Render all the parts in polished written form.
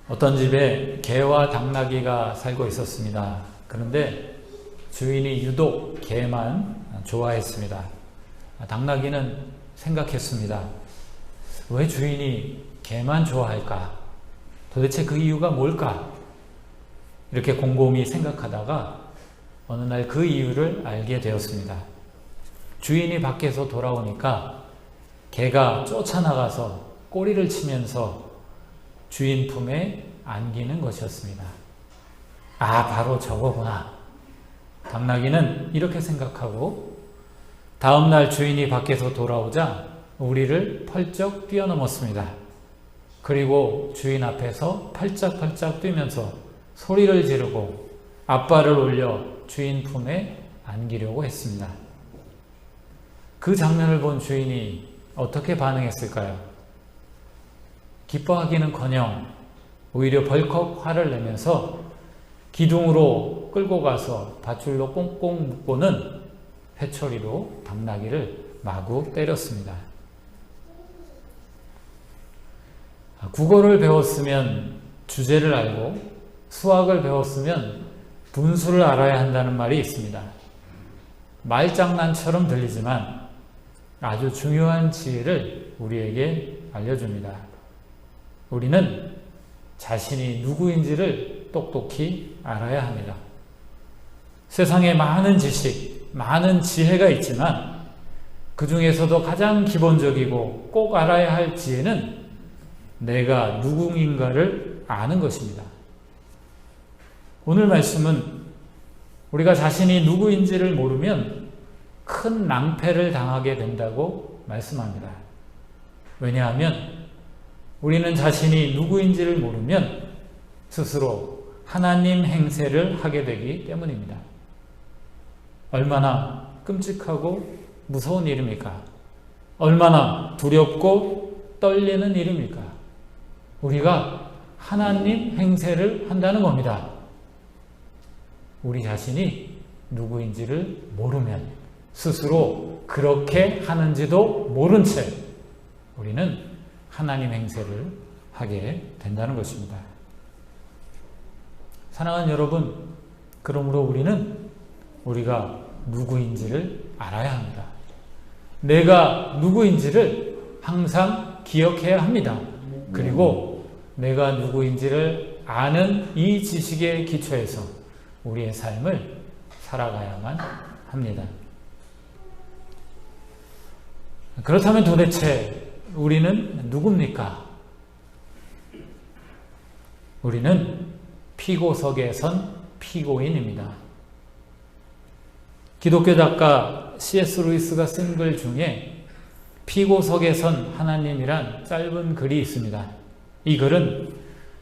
어떤 집에 개와 당나귀가 살고 있었습니다. 그런데 주인이 유독 개만 좋아했습니다. 당나귀는 생각했습니다. 왜 주인이 개만 좋아할까? 도대체 그 이유가 뭘까? 이렇게 곰곰이 생각하다가 어느 날 그 이유를 알게 되었습니다. 주인이 밖에서 돌아오니까 개가 쫓아나가서 꼬리를 치면서 주인 품에 안기는 것이었습니다. 아, 바로 저거구나. 당나귀는 이렇게 생각하고 다음날 주인이 밖에서 돌아오자 우리를 펄쩍 뛰어넘었습니다. 그리고 주인 앞에서 팔짝팔짝 뛰면서 소리를 지르고 앞발을 올려 주인 품에 안기려고 했습니다. 그 장면을 본 주인이 어떻게 반응했을까요? 기뻐하기는커녕 오히려 벌컥 화를 내면서 기둥으로 끌고 가서 밧줄로 꽁꽁 묶고는 회초리로 당나귀를 마구 때렸습니다. 국어를 배웠으면 주제를 알고 수학을 배웠으면 분수를 알아야 한다는 말이 있습니다. 말장난처럼 들리지만 아주 중요한 지혜를 우리에게 알려줍니다. 우리는 자신이 누구인지를 똑똑히 알아야 합니다. 세상에 많은 지식, 많은 지혜가 있지만 그 중에서도 가장 기본적이고 꼭 알아야 할 지혜는 내가 누구인가를 아는 것입니다. 오늘 말씀은 우리가 자신이 누구인지를 모르면 큰 낭패를 당하게 된다고 말씀합니다. 왜냐하면 우리는 자신이 누구인지를 모르면 스스로 하나님 행세를 하게 되기 때문입니다. 얼마나 끔찍하고 무서운 일입니까? 얼마나 두렵고 떨리는 일입니까? 우리가 하나님 행세를 한다는 겁니다. 우리 자신이 누구인지를 모르면 스스로 그렇게 하는지도 모른 채 우리는 하나님 행세를 하게 된다는 것입니다. 사랑하는 여러분, 그러므로 우리가 누구인지를 알아야 합니다. 내가 누구인지를 항상 기억해야 합니다. 그리고 내가 누구인지를 아는 이 지식에 기초해서 우리의 삶을 살아가야만 합니다. 그렇다면 도대체 우리는 누굽니까? 우리는 피고석에 선 피고인입니다. 기독교 작가 C.S. 루이스가 쓴 글 중에 피고석에 선 하나님이란 짧은 글이 있습니다. 이 글은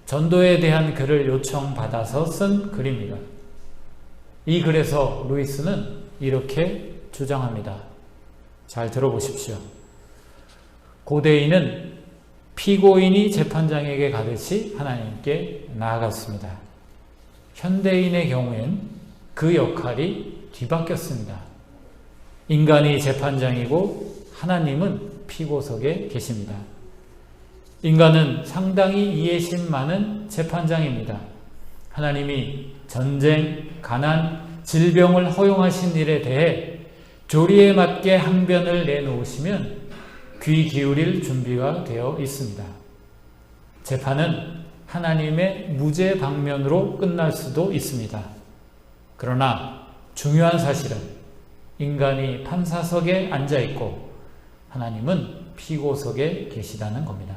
전도에 대한 글을 요청받아서 쓴 글입니다. 이 글에서 루이스는 이렇게 주장합니다. 잘 들어보십시오. 고대인은 피고인이 재판장에게 가듯이 하나님께 나아갔습니다. 현대인의 경우엔 그 역할이 뒤바뀌었습니다. 인간이 재판장이고 하나님은 피고석에 계십니다. 인간은 상당히 이해심 많은 재판장입니다. 하나님이 전쟁, 가난, 질병을 허용하신 일에 대해 조리에 맞게 항변을 내놓으시면 귀 기울일 준비가 되어 있습니다. 재판은 하나님의 무죄 방면으로 끝날 수도 있습니다. 그러나 중요한 사실은 인간이 판사석에 앉아 있고 하나님은 피고석에 계시다는 겁니다.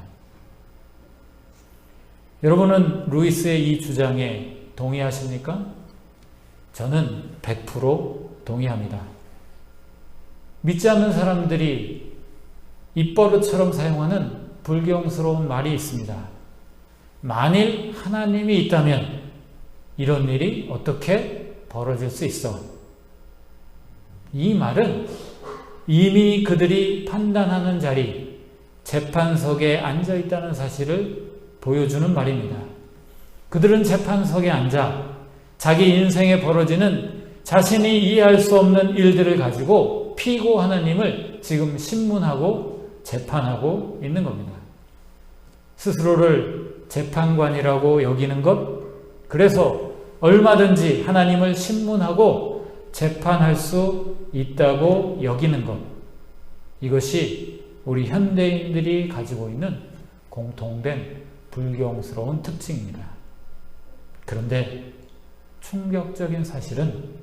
여러분은 루이스의 이 주장에 동의하십니까? 저는 100% 동의합니다. 믿지 않는 사람들이 입버릇처럼 사용하는 불경스러운 말이 있습니다. 만일 하나님이 있다면 이런 일이 어떻게 벌어질 수 있어? 이 말은 이미 그들이 판단하는 자리, 재판석에 앉아 있다는 사실을 보여주는 말입니다. 그들은 재판석에 앉아 자기 인생에 벌어지는 자신이 이해할 수 없는 일들을 가지고 피고 하나님을 지금 신문하고 재판하고 있는 겁니다. 스스로를 재판관이라고 여기는 것, 그래서 얼마든지 하나님을 신문하고 재판할 수 있다고 여기는 것, 이것이 우리 현대인들이 가지고 있는 공통된 불경스러운 특징입니다. 그런데 충격적인 사실은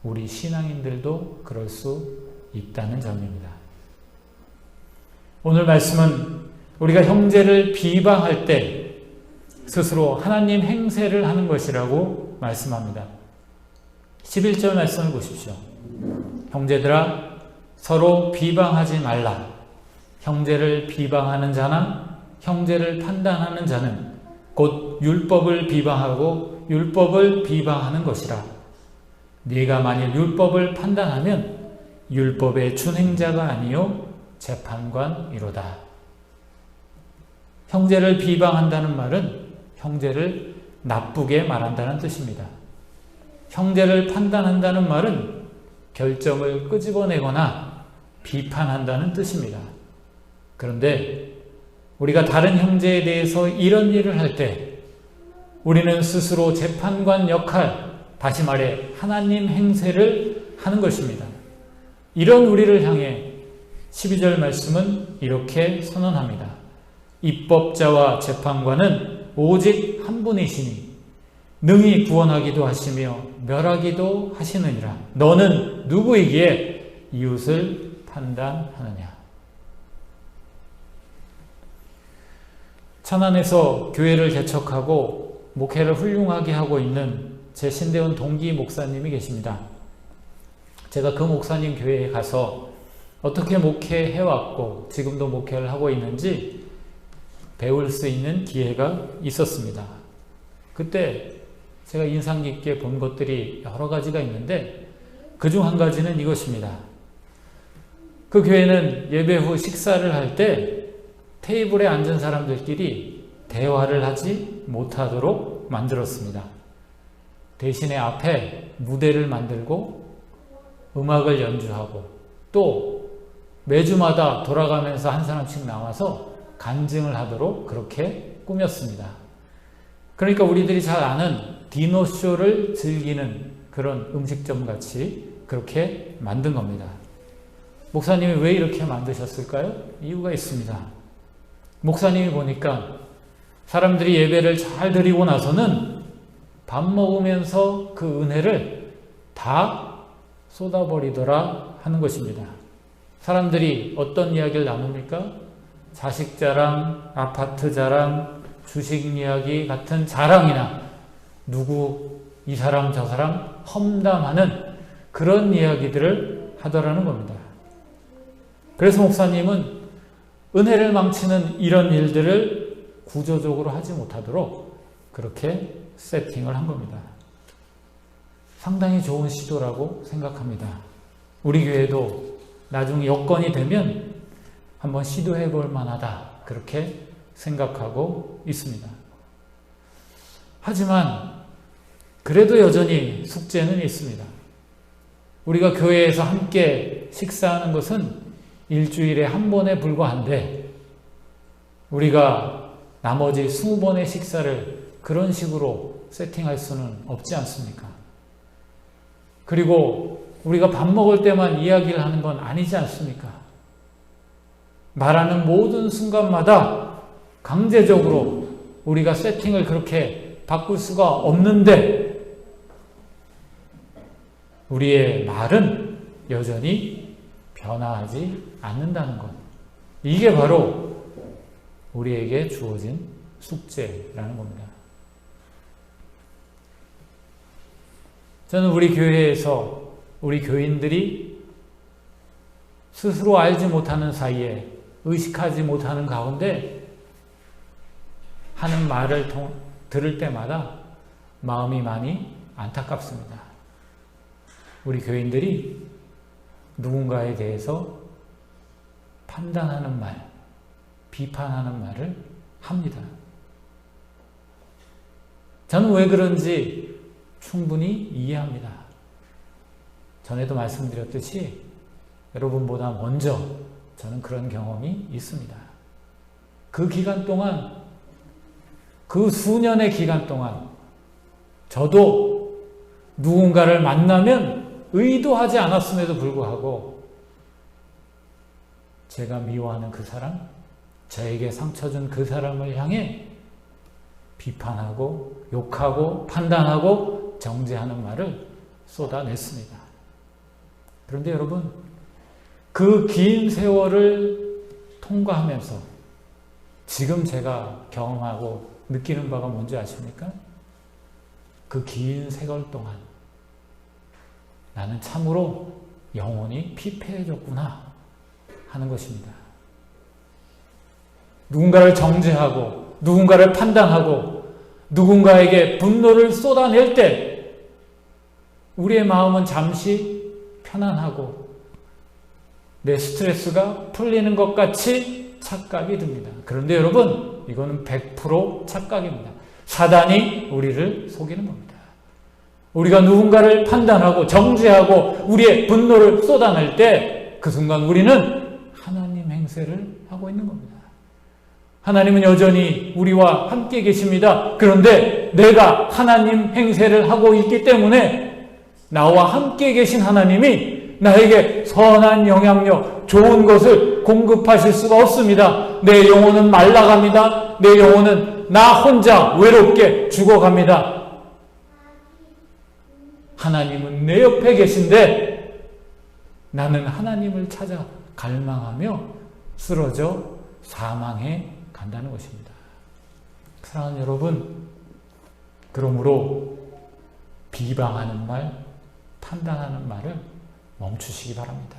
우리 신앙인들도 그럴 수 있다는 점입니다. 오늘 말씀은 우리가 형제를 비방할 때 스스로 하나님 행세를 하는 것이라고 말씀합니다. 11절 말씀을 보십시오. 형제들아 서로 비방하지 말라. 형제를 비방하는 자나 형제를 판단하는 자는 곧 율법을 비방하고 율법을 비방하는 것이라. 네가 만일 율법을 판단하면 율법의 준행자가 아니요 재판관이로다. 형제를 비방한다는 말은 형제를 나쁘게 말한다는 뜻입니다. 형제를 판단한다는 말은 결정을 끄집어내거나 비판한다는 뜻입니다. 그런데 우리가 다른 형제에 대해서 이런 일을 할 때 우리는 스스로 재판관 역할, 다시 말해 하나님 행세를 하는 것입니다. 이런 우리를 향해 12절 말씀은 이렇게 선언합니다. 입법자와 재판관은 오직 한 분이시니 능히 구원하기도 하시며 멸하기도 하시느니라. 너는 누구이기에 이웃을 판단하느냐. 천안에서 교회를 개척하고 목회를 훌륭하게 하고 있는 제 신대원 동기 목사님이 계십니다. 제가 그 목사님 교회에 가서 어떻게 목회해왔고 지금도 목회를 하고 있는지 배울 수 있는 기회가 있었습니다. 그때 제가 인상 깊게 본 것들이 여러 가지가 있는데 그중 한 가지는 이것입니다. 그 교회는 예배 후 식사를 할 때 테이블에 앉은 사람들끼리 대화를 하지 못하도록 만들었습니다. 대신에 앞에 무대를 만들고 음악을 연주하고 또 매주마다 돌아가면서 한 사람씩 나와서 간증을 하도록 그렇게 꾸몄습니다. 그러니까 우리들이 잘 아는 디너쇼를 즐기는 그런 음식점 같이 그렇게 만든 겁니다. 목사님이 왜 이렇게 만드셨을까요? 이유가 있습니다. 목사님이 보니까 사람들이 예배를 잘 드리고 나서는 밥 먹으면서 그 은혜를 다 쏟아버리더라 하는 것입니다. 사람들이 어떤 이야기를 나눕니까? 자식 자랑, 아파트 자랑, 주식 이야기 같은 자랑이나 누구 이 사람 저 사람 험담하는 그런 이야기들을 하더라는 겁니다. 그래서 목사님은 은혜를 망치는 이런 일들을 구조적으로 하지 못하도록 그렇게 세팅을 한 겁니다. 상당히 좋은 시도라고 생각합니다. 우리 교회도 나중에 여건이 되면 한번 시도해 볼 만하다 그렇게 생각하고 있습니다. 하지만 그래도 여전히 숙제는 있습니다. 우리가 교회에서 함께 식사하는 것은 일주일에 한 번에 불과한데 우리가 나머지 20번의 식사를 그런 식으로 세팅할 수는 없지 않습니까? 그리고 우리가 밥 먹을 때만 이야기를 하는 건 아니지 않습니까? 말하는 모든 순간마다 강제적으로 우리가 세팅을 그렇게 바꿀 수가 없는데 우리의 말은 여전히 변화하지 않는다는 것. 이게 바로 우리에게 주어진 숙제라는 겁니다. 저는 우리 교회에서 우리 교인들이 스스로 알지 못하는 사이에 의식하지 못하는 가운데 하는 말을 들을 때마다 마음이 많이 안타깝습니다. 우리 교인들이 누군가에 대해서 판단하는 말, 비판하는 말을 합니다. 저는 왜 그런지 충분히 이해합니다. 전에도 말씀드렸듯이 여러분보다 먼저 저는 그런 경험이 있습니다. 그 기간 동안 그 수년의 기간 동안 저도 누군가를 만나면 의도하지 않았음에도 불구하고 제가 미워하는 그 사람, 저에게 상처 준 그 사람을 향해 비판하고 욕하고 판단하고 정죄하는 말을 쏟아냈습니다. 그런데 여러분, 그 긴 세월을 통과하면서 지금 제가 경험하고 느끼는 바가 뭔지 아십니까? 그 긴 세월 동안 나는 참으로 영혼이 피폐해졌구나 하는 것입니다. 누군가를 정죄하고 누군가를 판단하고 누군가에게 분노를 쏟아낼 때 우리의 마음은 잠시 편안하고 내 스트레스가 풀리는 것 같이 착각이 듭니다. 그런데 여러분, 이거는 100% 착각입니다. 사단이 우리를 속이는 겁니다. 우리가 누군가를 판단하고 정죄하고 우리의 분노를 쏟아낼 때 그 순간 우리는 하나님 행세를 하고 있는 겁니다. 하나님은 여전히 우리와 함께 계십니다. 그런데 내가 하나님 행세를 하고 있기 때문에 나와 함께 계신 하나님이 나에게 선한 영향력, 좋은 것을 공급하실 수가 없습니다. 내 영혼은 말라갑니다. 내 영혼은 나 혼자 외롭게 죽어갑니다. 하나님은 내 옆에 계신데 나는 하나님을 찾아 갈망하며 쓰러져 사망해 간다는 것입니다. 사랑하는 여러분, 그러므로 비방하는 말, 판단하는 말을 멈추시기 바랍니다.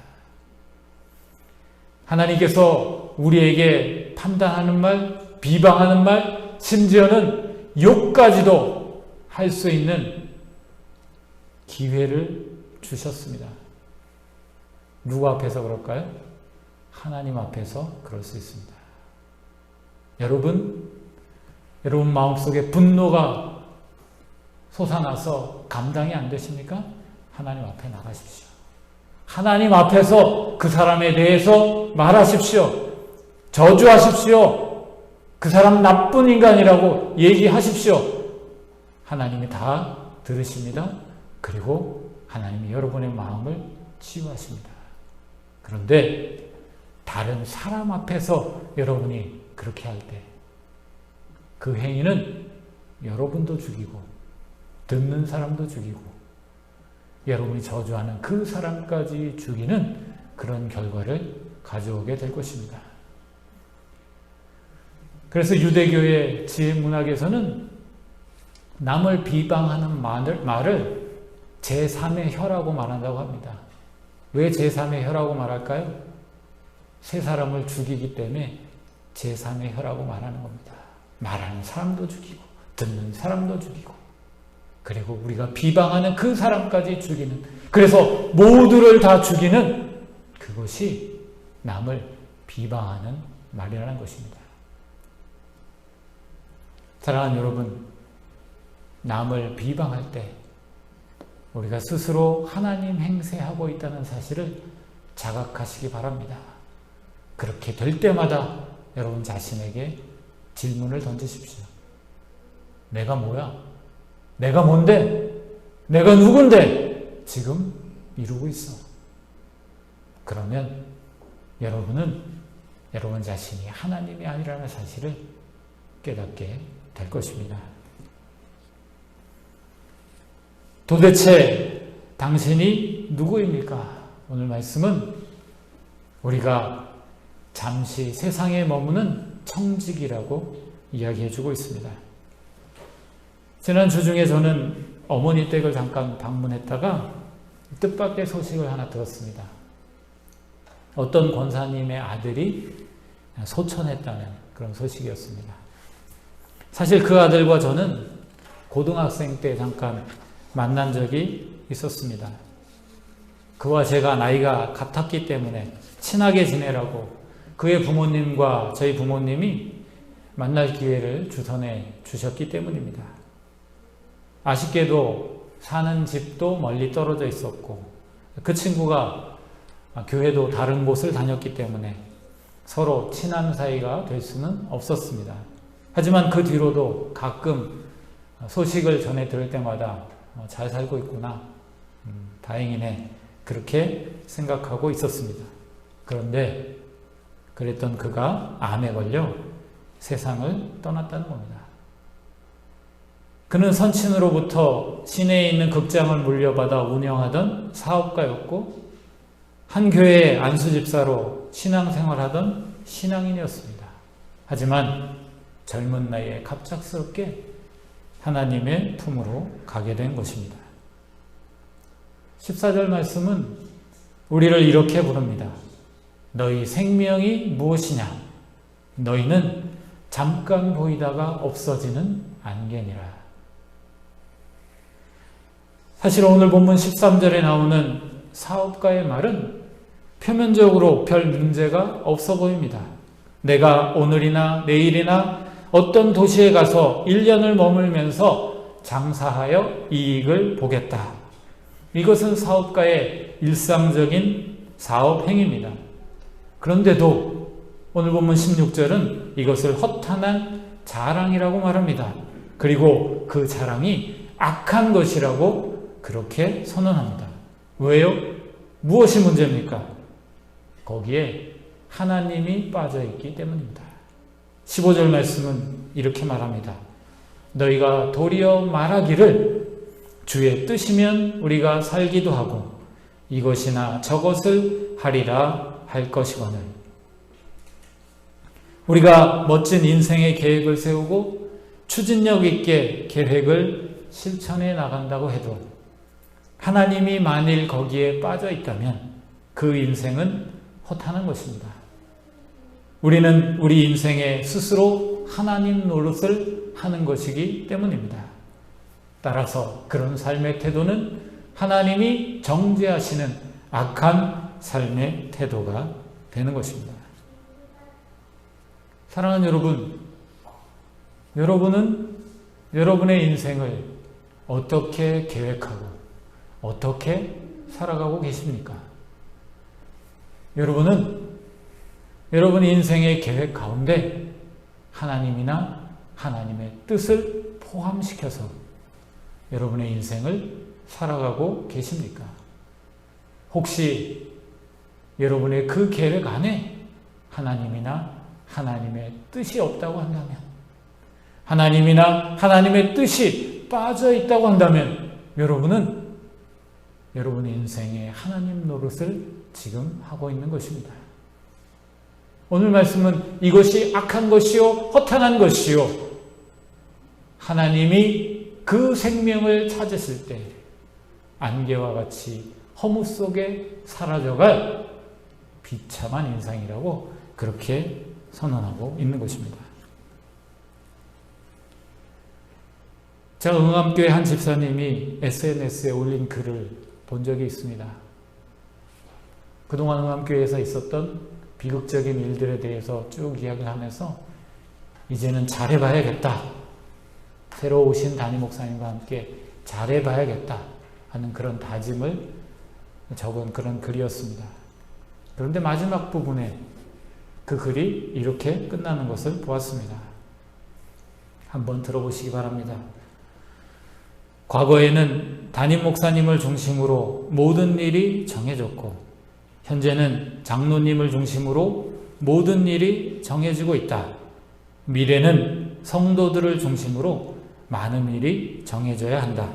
하나님께서 우리에게 판단하는 말, 비방하는 말, 심지어는 욕까지도 할 수 있는 기회를 주셨습니다. 누구 앞에서 그럴까요? 하나님 앞에서 그럴 수 있습니다. 여러분 마음속에 분노가 솟아나서 감당이 안 되십니까? 하나님 앞에 나가십시오. 하나님 앞에서 그 사람에 대해서 말하십시오. 저주하십시오. 그 사람 나쁜 인간이라고 얘기하십시오. 하나님이 다 들으십니다. 그리고 하나님이 여러분의 마음을 치유하십니다. 그런데 다른 사람 앞에서 여러분이 그렇게 할 때 그 행위는 여러분도 죽이고 듣는 사람도 죽이고 여러분이 저주하는 그 사람까지 죽이는 그런 결과를 가져오게 될 것입니다. 그래서 유대교의 지혜문학에서는 남을 비방하는 말을 제3의 혀라고 말한다고 합니다. 왜 제3의 혀라고 말할까요? 세 사람을 죽이기 때문에 제3의 혀라고 말하는 겁니다. 말하는 사람도 죽이고 듣는 사람도 죽이고 그리고 우리가 비방하는 그 사람까지 죽이는, 그래서 모두를 다 죽이는 그것이 남을 비방하는 말이라는 것입니다. 사랑하는 여러분, 남을 비방할 때 우리가 스스로 하나님 행세하고 있다는 사실을 자각하시기 바랍니다. 그렇게 될 때마다 여러분 자신에게 질문을 던지십시오. 내가 뭐야? 내가 뭔데? 내가 누군데? 지금 이루고 있어. 그러면 여러분은 여러분 자신이 하나님이 아니라는 사실을 깨닫게 될 것입니다. 도대체 당신이 누구입니까? 오늘 말씀은 우리가 잠시 세상에 머무는 청직이라고 이야기해주고 있습니다. 지난 주 중에 저는 어머니 댁을 잠깐 방문했다가 뜻밖의 소식을 하나 들었습니다. 어떤 권사님의 아들이 소천했다는 그런 소식이었습니다. 사실 그 아들과 저는 고등학생 때 잠깐 만난 적이 있었습니다. 그와 제가 나이가 같았기 때문에 친하게 지내라고 그의 부모님과 저희 부모님이 만날 기회를 주선해 주셨기 때문입니다. 아쉽게도 사는 집도 멀리 떨어져 있었고 그 친구가 교회도 다른 곳을 다녔기 때문에 서로 친한 사이가 될 수는 없었습니다. 하지만 그 뒤로도 가끔 소식을 전해 들을 때마다 잘 살고 있구나, 다행이네, 그렇게 생각하고 있었습니다. 그런데 그랬던 그가 암에 걸려 세상을 떠났다는 겁니다. 그는 선친으로부터 시내에 있는 극장을 물려받아 운영하던 사업가였고 한 교회의 안수집사로 신앙생활하던 신앙인이었습니다. 하지만 젊은 나이에 갑작스럽게 하나님의 품으로 가게 된 것입니다. 14절 말씀은 우리를 이렇게 부릅니다. 너희 생명이 무엇이냐? 너희는 잠깐 보이다가 없어지는 안개니라. 사실 오늘 본문 13절에 나오는 사업가의 말은 표면적으로 별 문제가 없어 보입니다. 내가 오늘이나 내일이나 어떤 도시에 가서 1년을 머물면서 장사하여 이익을 보겠다. 이것은 사업가의 일상적인 사업 행위입니다. 그런데도 오늘 본문 16절은 이것을 허탄한 자랑이라고 말합니다. 그리고 그 자랑이 악한 것이라고 그렇게 선언합니다. 왜요? 무엇이 문제입니까? 거기에 하나님이 빠져있기 때문입니다. 15절 말씀은 이렇게 말합니다. 너희가 도리어 말하기를 주의 뜻이면 우리가 살기도 하고 이것이나 저것을 하리라 할 것이거늘. 우리가 멋진 인생의 계획을 세우고 추진력 있게 계획을 실천해 나간다고 해도 하나님이 만일 거기에 빠져 있다면 그 인생은 허탄한 것입니다. 우리는 우리 인생에 스스로 하나님 노릇을 하는 것이기 때문입니다. 따라서 그런 삶의 태도는 하나님이 정죄하시는 악한 삶의 태도가 되는 것입니다. 사랑하는 여러분, 여러분은 여러분의 인생을 어떻게 계획하고 어떻게 살아가고 계십니까? 여러분은 여러분의 인생의 계획 가운데 하나님이나 하나님의 뜻을 포함시켜서 여러분의 인생을 살아가고 계십니까? 혹시 여러분의 그 계획 안에 하나님이나 하나님의 뜻이 없다고 한다면, 하나님이나 하나님의 뜻이 빠져 있다고 한다면 여러분은 여러분의 인생의 하나님 노릇을 지금 하고 있는 것입니다. 오늘 말씀은 이것이 악한 것이요 허탄한 것이요 하나님이 그 생명을 찾으실 때 안개와 같이 허무 속에 사라져갈 비참한 인생이라고 그렇게 선언하고 있는 것입니다. 제가 응암교회 한 집사님이 SNS에 올린 글을 본 적이 있습니다. 그동안 응암교회에서 있었던 비극적인 일들에 대해서 쭉 이야기를 하면서 이제는 잘해봐야겠다. 새로 오신 담임 목사님과 함께 잘해봐야겠다 하는 그런 다짐을 적은 그런 글이었습니다. 그런데 마지막 부분에 그 글이 이렇게 끝나는 것을 보았습니다. 한번 들어보시기 바랍니다. 과거에는 담임 목사님을 중심으로 모든 일이 정해졌고 현재는 장로님을 중심으로 모든 일이 정해지고 있다. 미래는 성도들을 중심으로 많은 일이 정해져야 한다.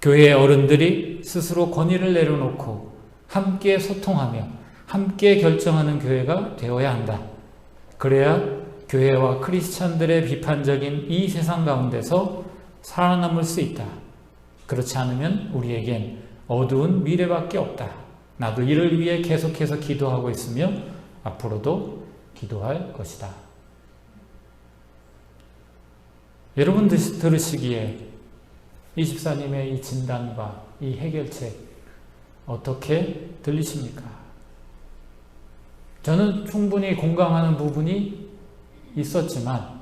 교회의 어른들이 스스로 권위를 내려놓고 함께 소통하며 함께 결정하는 교회가 되어야 한다. 그래야 교회와 크리스찬들의 비판적인 이 세상 가운데서 살아남을 수 있다. 그렇지 않으면 우리에겐 어두운 미래밖에 없다. 나도 이를 위해 계속해서 기도하고 있으며 앞으로도 기도할 것이다. 여러분 들으시기에 이 집사님의 이 진단과 이 해결책 어떻게 들리십니까? 저는 충분히 공감하는 부분이 있었지만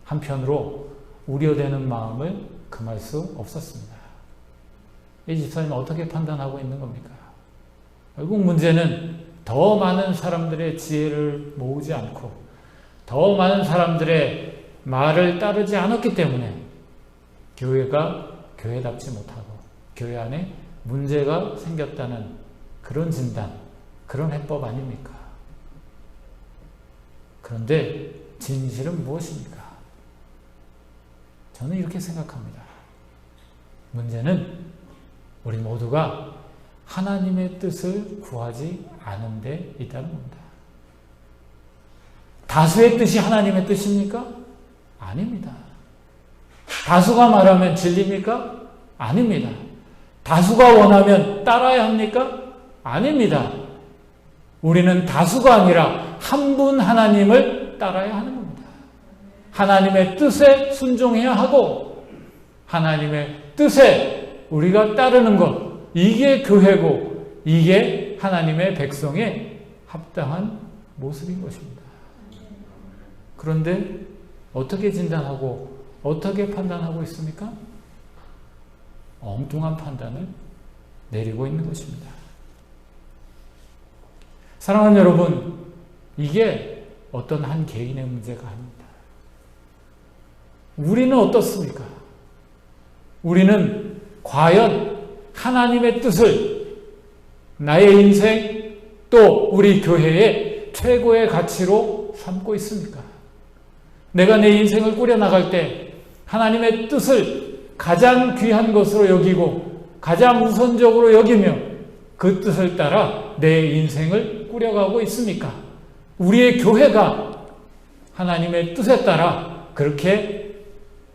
한편으로 우려되는 마음을 금할 수 없었습니다. 이 집사님은 어떻게 판단하고 있는 겁니까? 결국 문제는 더 많은 사람들의 지혜를 모으지 않고 더 많은 사람들의 말을 따르지 않았기 때문에 교회가 교회답지 못하고 교회 안에 문제가 생겼다는 그런 진단, 그런 해법 아닙니까? 그런데 진실은 무엇입니까? 저는 이렇게 생각합니다. 문제는 우리 모두가 하나님의 뜻을 구하지 않은 데 있다는 겁니다. 다수의 뜻이 하나님의 뜻입니까? 아닙니다. 다수가 말하면 진리입니까? 아닙니다. 다수가 원하면 따라야 합니까? 아닙니다. 우리는 다수가 아니라 한 분 하나님을 따라야 하는 겁니다. 하나님의 뜻에 순종해야 하고 하나님의 뜻에 우리가 따르는 것, 이게 교회고 이게 하나님의 백성의 합당한 모습인 것입니다. 그런데 어떻게 진단하고 어떻게 판단하고 있습니까? 엉뚱한 판단을 내리고 있는 것입니다. 사랑하는 여러분, 이게 어떤 한 개인의 문제가 아닙니다. 우리는 어떻습니까? 우리는 과연 하나님의 뜻을 나의 인생 또 우리 교회의 최고의 가치로 삼고 있습니까? 내가 내 인생을 꾸려나갈 때 하나님의 뜻을 가장 귀한 것으로 여기고 가장 우선적으로 여기며 그 뜻을 따라 내 인생을 꾸려가고 있습니까? 우리의 교회가 하나님의 뜻에 따라 그렇게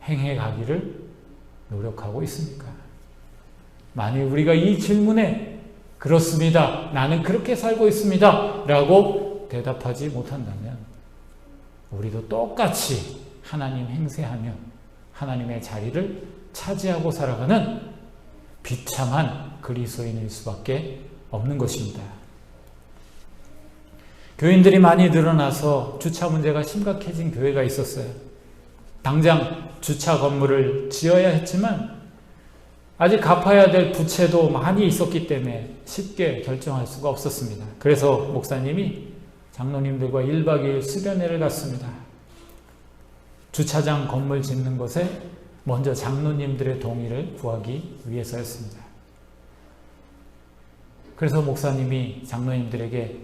행해가기를 노력하고 있습니까? 만일 우리가 이 질문에 그렇습니다, 나는 그렇게 살고 있습니다 라고 대답하지 못한다면 우리도 똑같이 하나님 행세하며 하나님의 자리를 차지하고 살아가는 비참한 그리스도인일 수밖에 없는 것입니다. 교인들이 많이 늘어나서 주차 문제가 심각해진 교회가 있었어요. 당장 주차 건물을 지어야 했지만 아직 갚아야 될 부채도 많이 있었기 때문에 쉽게 결정할 수가 없었습니다. 그래서 목사님이 장로님들과 1박 2일 수련회를 갔습니다. 주차장 건물 짓는 것에 먼저 장로님들의 동의를 구하기 위해서였습니다. 그래서 목사님이 장로님들에게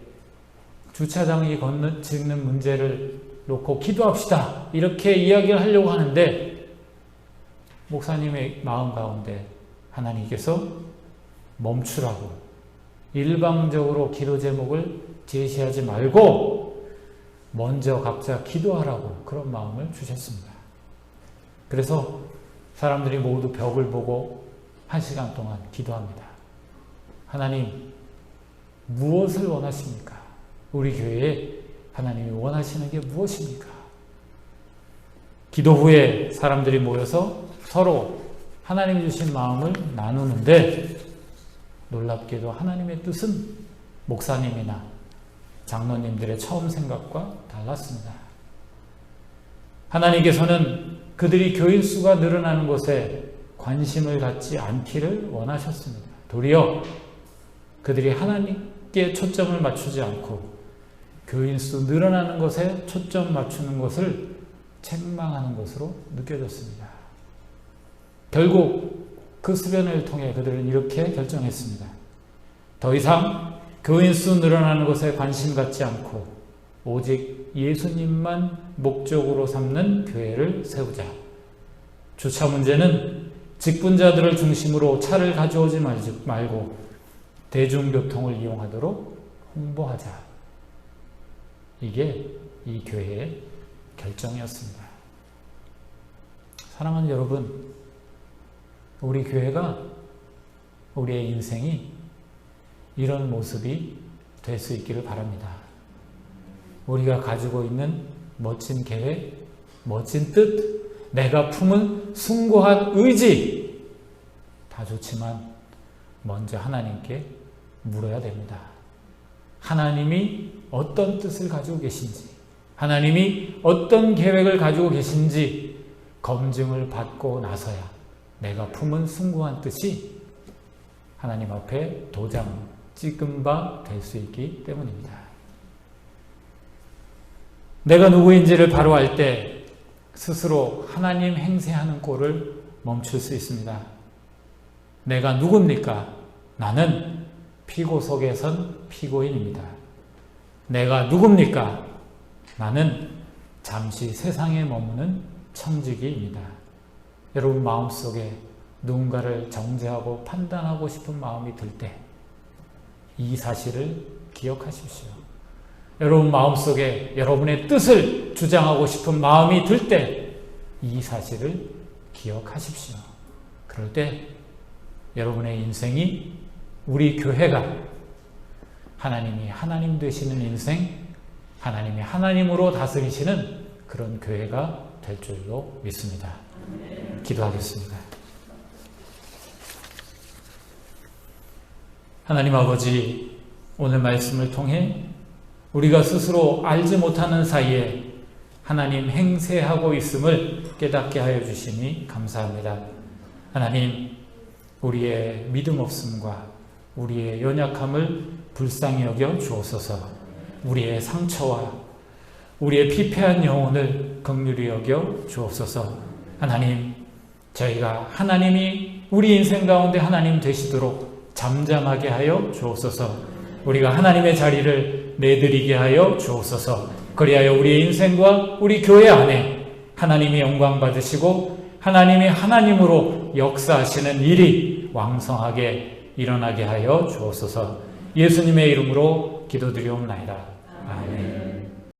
주차장이 짓는 문제를 놓고 기도합시다, 이렇게 이야기를 하려고 하는데 목사님의 마음 가운데 하나님께서 멈추라고, 일방적으로 기도 제목을 제시하지 말고 먼저 각자 기도하라고 그런 마음을 주셨습니다. 그래서 사람들이 모두 벽을 보고 1시간 동안 기도합니다. 하나님, 무엇을 원하십니까? 우리 교회에 하나님이 원하시는 게 무엇입니까? 기도 후에 사람들이 모여서 서로 하나님이 주신 마음을 나누는데 놀랍게도 하나님의 뜻은 목사님이나 장로님들의 처음 생각과 달랐습니다. 하나님께서는 그들이 교인 수가 늘어나는 것에 관심을 갖지 않기를 원하셨습니다. 도리어 그들이 하나님께 초점을 맞추지 않고 교인 수 늘어나는 것에 초점 맞추는 것을 책망하는 것으로 느껴졌습니다. 결국 그 수련회를 통해 그들은 이렇게 결정했습니다. 더 이상 교인 수 늘어나는 것에 관심 갖지 않고 오직 예수님만 목적으로 삼는 교회를 세우자. 주차 문제는 직분자들을 중심으로 차를 가져오지 말고 대중교통을 이용하도록 홍보하자. 이게 이 교회의 결정이었습니다. 사랑하는 여러분, 우리 교회가, 우리의 인생이 이런 모습이 될 수 있기를 바랍니다. 우리가 가지고 있는 멋진 계획, 멋진 뜻, 내가 품은 숭고한 의지, 다 좋지만 먼저 하나님께 물어야 됩니다. 하나님이 어떤 뜻을 가지고 계신지, 하나님이 어떤 계획을 가지고 계신지 검증을 받고 나서야 내가 품은 숭고한 뜻이 하나님 앞에 도장 찍은 바 될 수 있기 때문입니다. 내가 누구인지를 바로 알 때 스스로 하나님 행세하는 꼴을 멈출 수 있습니다. 내가 누굽니까? 나는 피고 속에 선 피고인입니다. 내가 누굽니까? 나는 잠시 세상에 머무는 청지기입니다. 여러분 마음속에 누군가를 정죄하고 판단하고 싶은 마음이 들 때 이 사실을 기억하십시오. 여러분 마음속에 여러분의 뜻을 주장하고 싶은 마음이 들 때 이 사실을 기억하십시오. 그럴 때 여러분의 인생이, 우리 교회가 하나님이 하나님 되시는 인생, 하나님이 하나님으로 다스리시는 그런 교회가 될 줄로 믿습니다. 기도하겠습니다. 하나님 아버지, 오늘 말씀을 통해 우리가 스스로 알지 못하는 사이에 하나님 행세하고 있음을 깨닫게 하여 주시니 감사합니다. 하나님, 우리의 믿음 없음과 우리의 연약함을 불쌍히 여겨 주옵소서. 우리의 상처와 우리의 피폐한 영혼을 긍휼히 여겨 주옵소서. 하나님, 저희가 하나님이 우리 인생 가운데 하나님 되시도록 잠잠하게 하여 주옵소서. 우리가 하나님의 자리를 내드리게 하여 주옵소서. 그리하여 우리의 인생과 우리 교회 안에 하나님이 영광 받으시고 하나님이 하나님으로 역사하시는 일이 왕성하게 일어나게 하여 주옵소서. 예수님의 이름으로 기도드리옵나이다. 아멘.